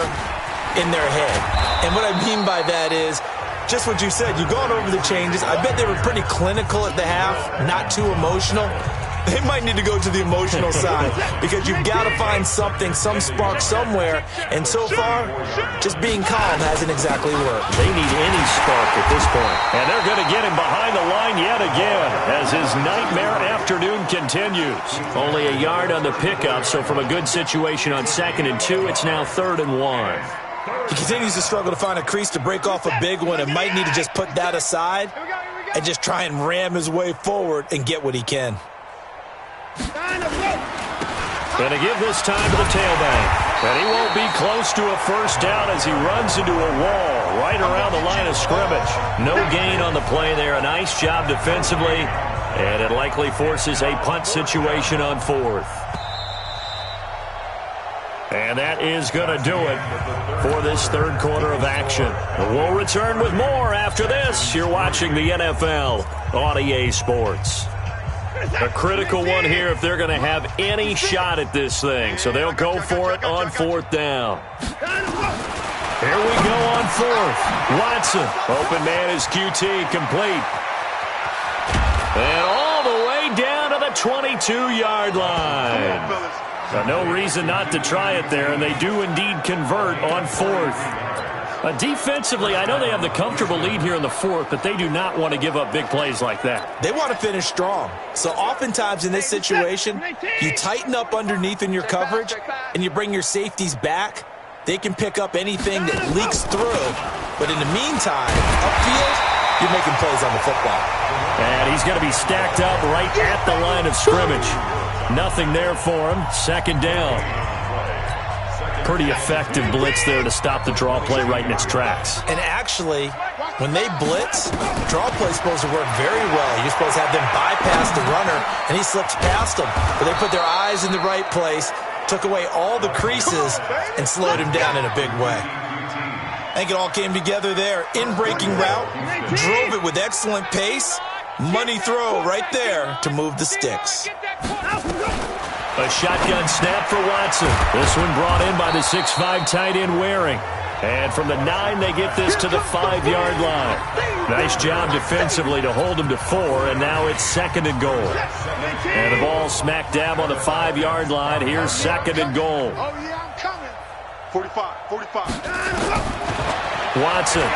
in their head. And what I mean by that is just what you said. You've gone over the changes. I bet they were pretty clinical at the half, not too emotional. They might need to go to the emotional side because you've got to find something, some spark somewhere. And so far, just being calm hasn't exactly worked. They need any spark at this point. And they're going to get him behind the line yet again as his nightmare afternoon continues. Only a yard on the pickup, so from a good situation on 2nd and 2, it's now 3rd and 1. He continues to struggle to find a crease to break off a big one and might need to just put that aside and just try and ram his way forward and get what he can. Going to give this time to the tailback. And he won't be close to a 1st down as he runs into a wall right around the line of scrimmage. No gain on the play there. A nice job defensively. And it likely forces a punt situation on 4th. And that is going to do it for this 3rd quarter of action. We'll return with more after this. You're watching the NFL on EA Sports. A critical one here if they're going to have any shot at this thing. So they'll go for it on 4th down. Here we go on 4th. Watson. Open man is QT, complete. And all the way down to the 22-yard line. So no reason not to try it there, and they do indeed convert on 4th. Defensively, I know they have the comfortable lead here in the 4th, but they do not want to give up big plays like that. They want to finish strong. So oftentimes in this situation, you tighten up underneath in your coverage, and you bring your safeties back. They can pick up anything that leaks through. But in the meantime, upfield, you're making plays on the football. And he's going to be stacked up right at the line of scrimmage. Nothing there for him. Second down. Pretty effective blitz there to stop the draw play right in its tracks. And actually, when they blitz, draw play is supposed to work very well. You're supposed to have them bypass the runner, and he slips past them. But they put their eyes in the right place, took away all the creases, and slowed him down in a big way. I think it all came together there. In-breaking route, drove it with excellent pace. Money throw right there to move the sticks. A shotgun snap for Watson. This one brought in by the 6'5" tight end Waring. And from the 9, they get this to the 5-yard line. Nice job defensively to hold them to 4, and now it's 2nd and goal. And the ball smack dab on the 5-yard line. Here's 2nd and goal. Oh, yeah, I'm coming. 45. Watson.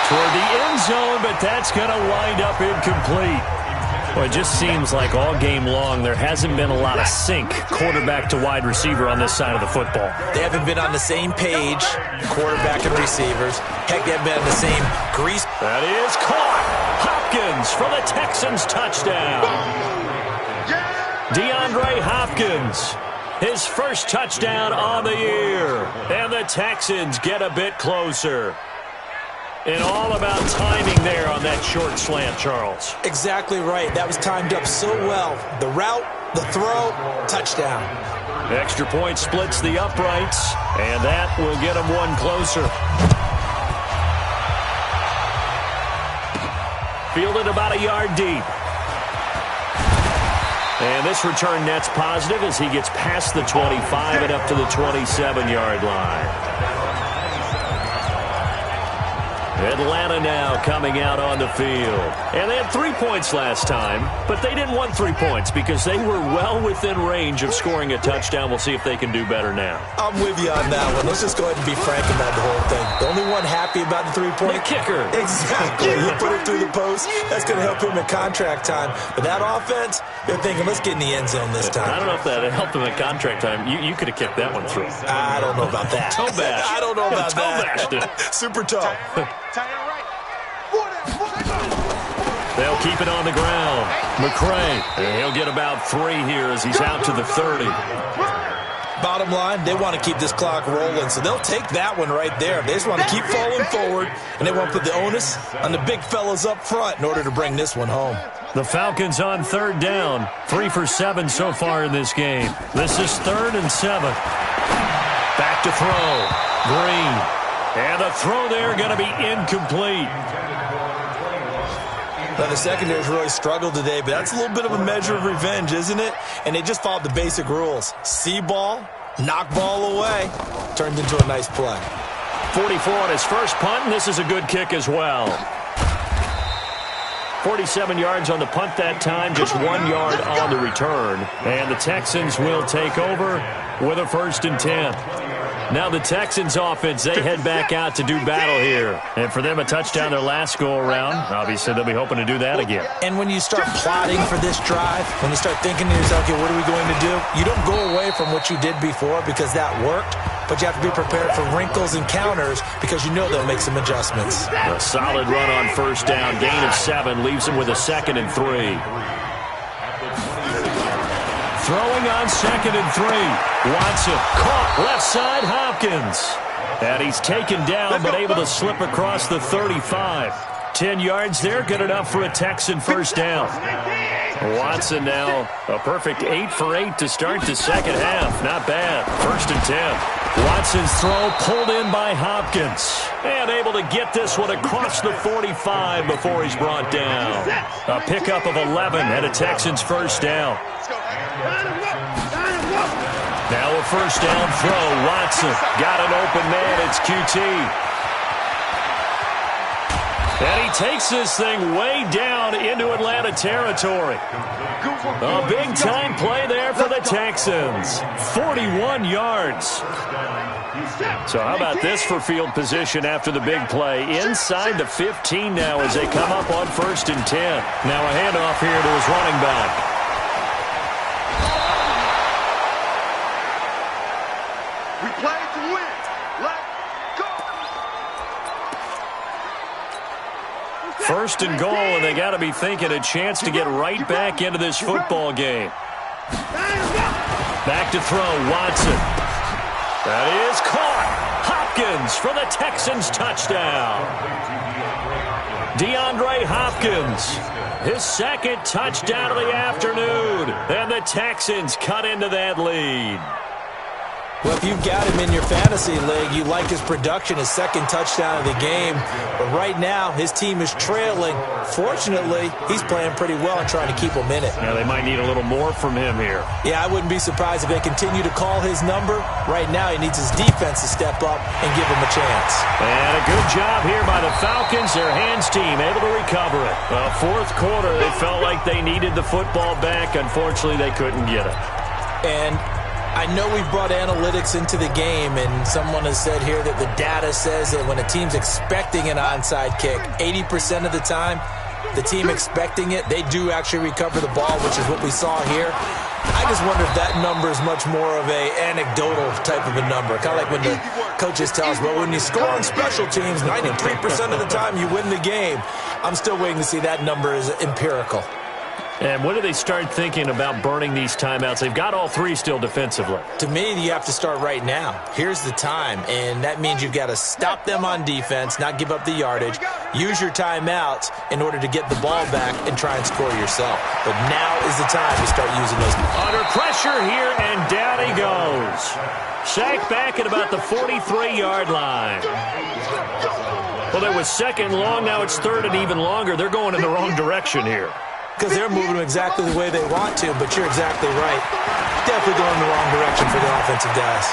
Toward the end zone, but that's going to wind up incomplete. Well, it just seems like all game long there hasn't been a lot of sync quarterback to wide receiver on this side of the football. They haven't been on the same page, quarterback and receivers. Heck, they haven't been on the same grease. That is caught. Hopkins for the Texans touchdown. DeAndre Hopkins, his first touchdown on the year. And the Texans get a bit closer. And all about timing there on that short slant, Charles. Exactly right. That was timed up so well. The route, the throw, touchdown. Extra point splits the uprights, and that will get them one closer. Fielded about a yard deep. And this return net's positive as he gets past the 25 and up to the 27-yard line. Atlanta now coming out on the field. And they had 3 points last time, but they didn't want 3 points because they were well within range of scoring a touchdown. We'll see if they can do better now. I'm with you on that one. Let's just go ahead and be frank about the whole thing. The only one happy about the 3-point the kicker. Exactly. He put it through the post. That's going to help him in contract time. But that offense, they're thinking, let's get in the end zone this time. I don't know if that helped him in contract time. You could have kicked that one through. I don't know about that. Toe bash. I don't know about that. Super toe. They'll keep it on the ground. McCray, and he'll get about 3 here as he's out to the 30. Bottom line, they want to keep this clock rolling, so they'll take that one right there. They just want to keep falling forward, and they want to put the onus on the big fellas up front in order to bring this one home. The Falcons on 3rd down. 3 for 7 so far in this game. This is 3rd and 7. Back to throw. Green. And the throw there going to be incomplete. Now, the secondary's really struggled today, but that's a little bit of a measure of revenge, isn't it? And they just followed the basic rules. See ball, knock ball away. Turned into a nice play. 44 on his first punt, and this is a good kick as well. 47 yards on the punt that time, just 1 yard on the return. And the Texans will take over with a 1st and 10. Now the Texans offense, they head back out to do battle here. And for them, a touchdown their last go-around. Obviously, they'll be hoping to do that again. And when you start plotting for this drive, when you start thinking to yourself, okay, what are we going to do? You don't go away from what you did before because that worked, but you have to be prepared for wrinkles and counters because you know they'll make some adjustments. A solid run on 1st down. Gain of 7 leaves them with a 2nd and 3. Throwing on 2nd and 3. Watson caught left side Hopkins. And he's taken down but able to slip across the 35. 10 yards there, good enough for a Texan 1st down. Watson now a perfect 8 for 8 to start the second half. Not bad. 1st and 10. Watson's throw pulled in by Hopkins. And able to get this one across the 45 before he's brought down. A pickup of 11 and a Texans 1st down. Now a 1st down throw. Watson got an open man. It's QT. And he takes this thing way down into Atlanta territory. A big-time play there for the Texans. 41 yards. So how about this for field position after the big play? Inside the 15 now as they come up on 1st and 10. Now a handoff here to his running back. We play to win. Let's go. First and goal, and they got to be thinking a chance to get right back into this football game. Back to throw, Watson. That is caught. Hopkins for the Texans touchdown. DeAndre Hopkins, his second touchdown of the afternoon, and the Texans cut into that lead. Well, if you've got him in your fantasy league, you like his production, his second touchdown of the game. But right now, his team is trailing. Fortunately, he's playing pretty well and trying to keep them in it. Yeah, they might need a little more from him here. Yeah, I wouldn't be surprised if they continue to call his number. Right now, he needs his defense to step up and give him a chance. And a good job here by the Falcons. Their hands team able to recover it. Well, fourth quarter, they felt like they needed the football back. Unfortunately, they couldn't get it. And I know we've brought analytics into the game, and someone has said here that the data says that when a team's expecting an onside kick, 80% of the time, the team expecting it, they do actually recover the ball, which is what we saw here. I just wonder if that number is much more of a anecdotal type of a number. Kind of like when the coaches tell us, well, when you score on special teams, 93% of the time you win the game. I'm still waiting to see that number is empirical. And when do they start thinking about burning these timeouts? They've got all three still defensively. To me, you have to start right now. Here's the time, and that means you've got to stop them on defense, not give up the yardage, use your timeouts in order to get the ball back and try and score yourself. But now is the time to start using those. Under pressure here, and down he goes. Sacked back at about the 43-yard line. Well, it was second long. Now it's third and even longer. They're going in the wrong direction here. Because they're moving them exactly the way they want to, but you're exactly right. Definitely going in the wrong direction for the offensive guys.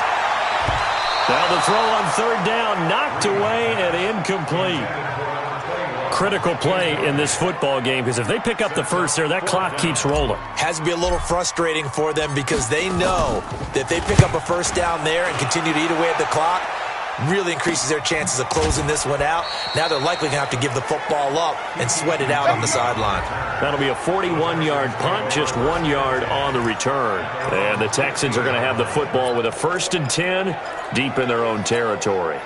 Now the throw on third down, knocked away and incomplete. Critical play in this football game, because if they pick up the first there, that clock keeps rolling. Has to be a little frustrating for them because they know that if they pick up a first down there and continue to eat away at the clock, really increases their chances of closing this one out. Now they're likely going to have to give the football up and sweat it out on the sideline. That'll be a 41-yard punt, just 1 yard on the return. And the Texans are going to have the football with a 1st and 10 deep in their own territory.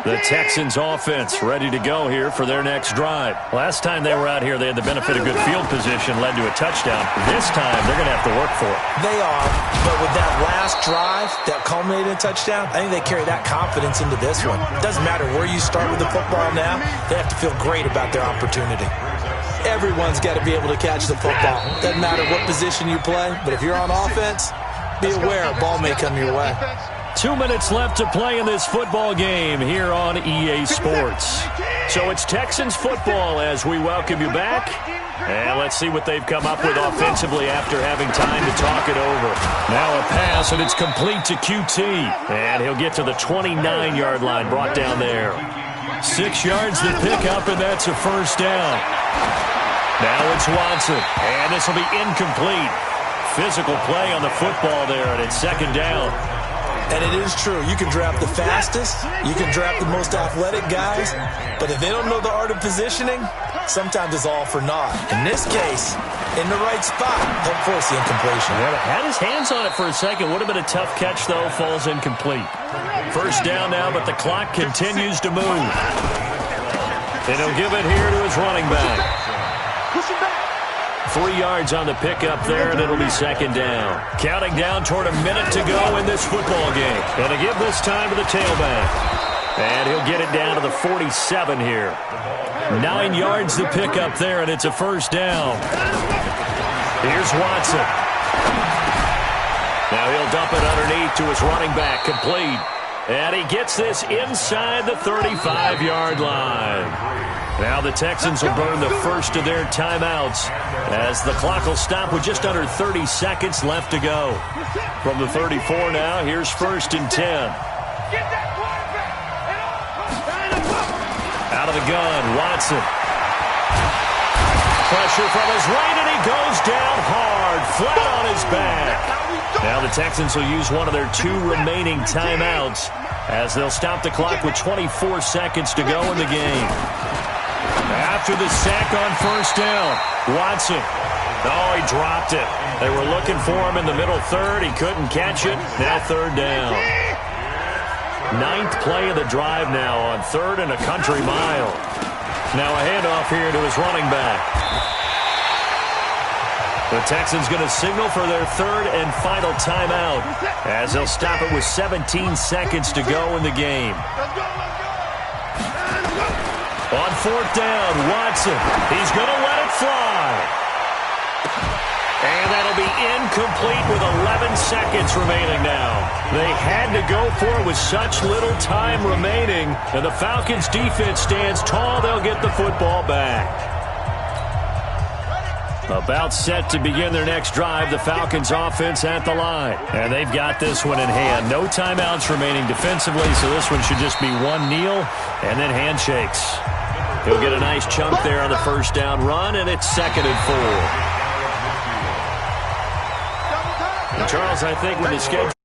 The Texans offense ready to go here for their next drive. Last time they were out here, they had the benefit of good field position, led to a touchdown. This time, they're going to have to work for it. They are, but with that last drive that culminated in a touchdown, I think they carry that confidence into this one. It doesn't matter where you start with the football now, they have to feel great about their opportunity. Everyone's got to be able to catch the football. Doesn't matter what position you play, but if you're on offense, be aware a ball may come your way. 2 minutes left to play in this football game here on EA Sports. So it's Texans football as we welcome you back. And let's see what they've come up with offensively after having time to talk it over. Now a pass, and it's complete to QT. And he'll get to the 29-yard line, brought down there. 6 yards to pick up, and that's a first down. Now it's Watson, and this will be incomplete. Physical play on the football there, and it's second down. And it is true. You can draft the fastest. You can draft the most athletic guys. But if they don't know the art of positioning, sometimes it's all for naught. In this case, in the right spot, he'll force the incompletion. Yeah, had his hands on it for a second. Would have been a tough catch, though. Falls incomplete. First down now, but the clock continues to move. And he'll give it here to his running back. 3 yards on the pickup there, and it'll be second down. Counting down toward a minute to go in this football game. Going to give this time to the tailback. And he'll get it down to the 47 here. 9 yards to pick up there, and it's a first down. Here's Watson. Now he'll dump it underneath to his running back, complete. And he gets this inside the 35-yard line. Now the Texans will burn the first of their timeouts as the clock will stop with just under 30 seconds left to go. From the 34 now, here's 1st and 10. Out of the gun, Watson. Pressure from his right, and he goes down hard, flat on his back. Now the Texans will use one of their 2 remaining timeouts as they'll stop the clock with 24 seconds to go in the game. After the sack on first down, Watson. Oh, he dropped it. They were looking for him in the middle third. He couldn't catch it. Now third down. 9th play of the drive now on 3rd and a country mile. Now a handoff here to his running back. The Texans going to signal for their third and final timeout as they'll stop it with 17 seconds to go in the game. On fourth down, Watson. He's going to let it fly. And that'll be incomplete with 11 seconds remaining now. They had to go for it with such little time remaining. And the Falcons' defense stands tall. They'll get the football back. About set to begin their next drive, the Falcons offense at the line. And they've got this one in hand. No timeouts remaining defensively, so this one should just be one kneel and then handshakes. He'll get a nice chunk there on the first down run, and it's 2nd and 4. And Charles, I think with the schedule